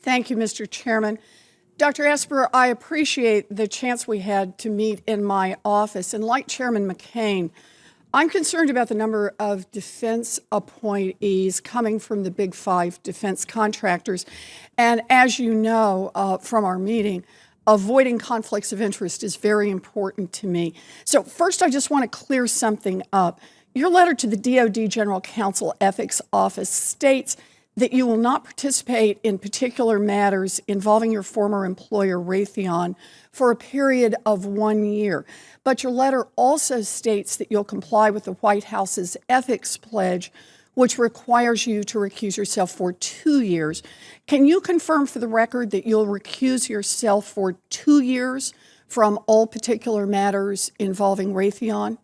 Thank you, Mr. Chairman. Dr. Esper, I appreciate the chance we had to meet in my office. And like Chairman McCain, I'm concerned about the number of defense appointees coming from the Big Five defense contractors. And as you know from our meeting, avoiding conflicts of interest is very important to me. So first, I just want to clear something up. Your letter to the DoD General Counsel Ethics Office states that you will not participate in particular matters involving your former employer, Raytheon, for a period of 1 year. But your letter also states that you'll comply with the White House's ethics pledge, which requires you to recuse yourself for 2 years. Can you confirm for the record that you'll recuse yourself for 2 years from all particular matters involving Raytheon?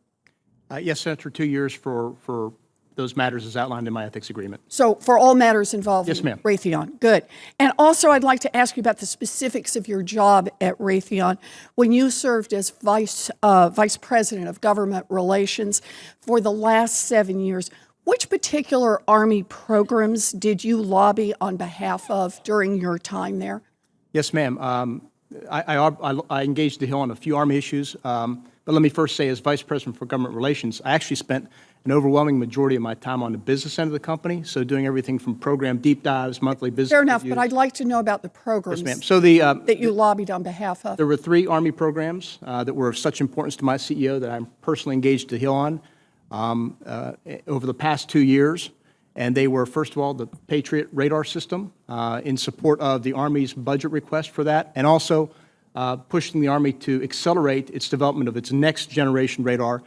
Yes, Senator, 2 years for those matters as outlined in my ethics agreement. So for all matters involving Yes, ma'am. Raytheon. Good. And also I'd like to ask you about the specifics of your job at Raytheon when you served as Vice President of Government Relations for the last 7 years. Which particular Army programs did you lobby on behalf of during your time there? Yes, ma'am. I engaged the Hill on a few Army issues, but let me first say, as Vice President for Government Relations, I actually spent an overwhelming majority of my time on the business end of the company, so doing everything from program deep dives, monthly business Fair enough, reviews. but I'd like to know about the programs Yes, ma'am. So that you lobbied on behalf of. There were 3 Army programs that were of such importance to my CEO that I'm personally engaged the Hill on over the past 2 years. And they were, first of all, the Patriot radar system in support of the Army's budget request for that, and also pushing the Army to accelerate its development of its next generation radar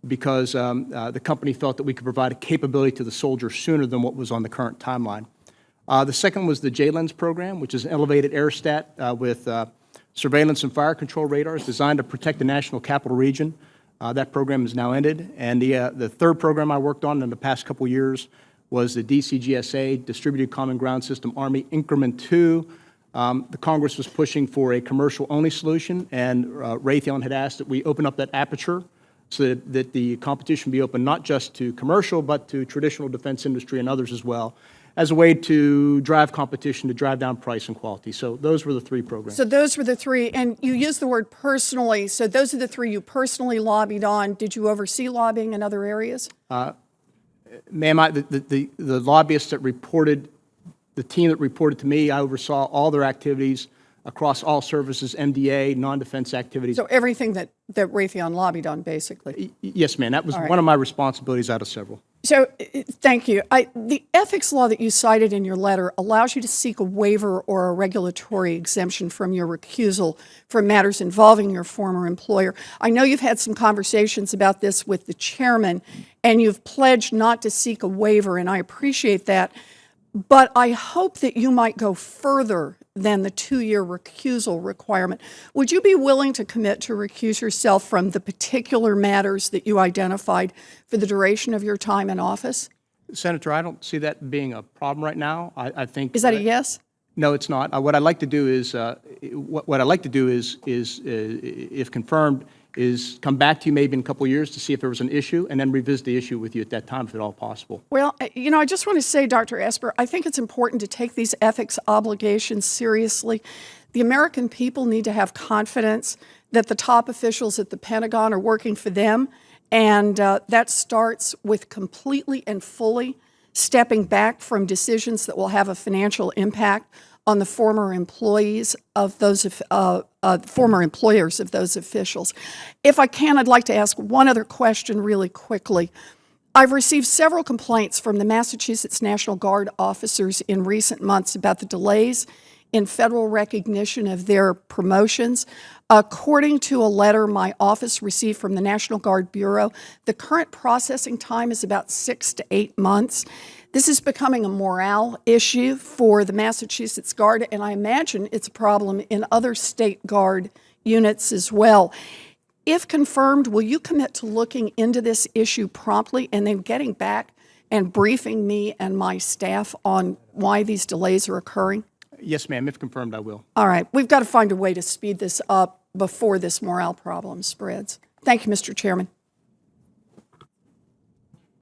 because the company felt that we could provide a capability to the soldier sooner than what was on the current timeline. The second was the JLENS program, which is an elevated aerostat with surveillance and fire control radars designed to protect the national capital region. That program is now ended. And the third program I worked on in the past couple years was the DCGSA, Distributed Common Ground System Army Increment 2. The Congress was pushing for a commercial-only solution, and Raytheon had asked that we open up that aperture so that the competition be open not just to commercial, but to traditional defense industry and others as well, as a way to drive competition, to drive down price and quality. So those were the 3 programs. So those were the 3, and you used the word personally, so those are the 3 you personally lobbied on. Did you oversee lobbying in other areas? Ma'am, the lobbyists that reported, the team that reported to me, I oversaw all their activities across all services, MDA, non-defense activities. So everything that Raytheon lobbied on, basically? Yes, ma'am. That was one of my responsibilities out of several. So, thank you. The ethics law that you cited in your letter allows you to seek a waiver or a regulatory exemption from your recusal for matters involving your former employer. I know you've had some conversations about this with the chairman, and you've pledged not to seek a waiver, and I appreciate that. But I hope that you might go further than the 2-year recusal requirement. Would you be willing to commit to recuse yourself from the particular matters that you identified for the duration of your time in office? Senator, I don't see that being a problem right now. I think. Is that a yes? No, it's not. What I'd like to do is, if confirmed, is come back to you maybe in a couple of years to see if there was an issue, and then revisit the issue with you at that time, if at all possible. Well, you know, I just want to say, Dr. Esper, I think it's important to take these ethics obligations seriously. The American people need to have confidence that the top officials at the Pentagon are working for them, and that starts with completely and fully stepping back from decisions that will have a financial impact on the former employees of those former employers of those officials. If I can, I'd like to ask one other question really quickly. I've received several complaints from the Massachusetts National Guard officers in recent months about the delays in federal recognition of their promotions. According to a letter my office received from the National Guard Bureau, the current processing time is about 6 to 8 months. This is becoming a morale issue for the Massachusetts Guard, and I imagine it's a problem in other state Guard units as well. If confirmed, will you commit to looking into this issue promptly and then getting back and briefing me and my staff on why these delays are occurring? Yes, ma'am. If confirmed, I will. All right. We've got to find a way to speed this up before this morale problem spreads. Thank you, Mr. Chairman.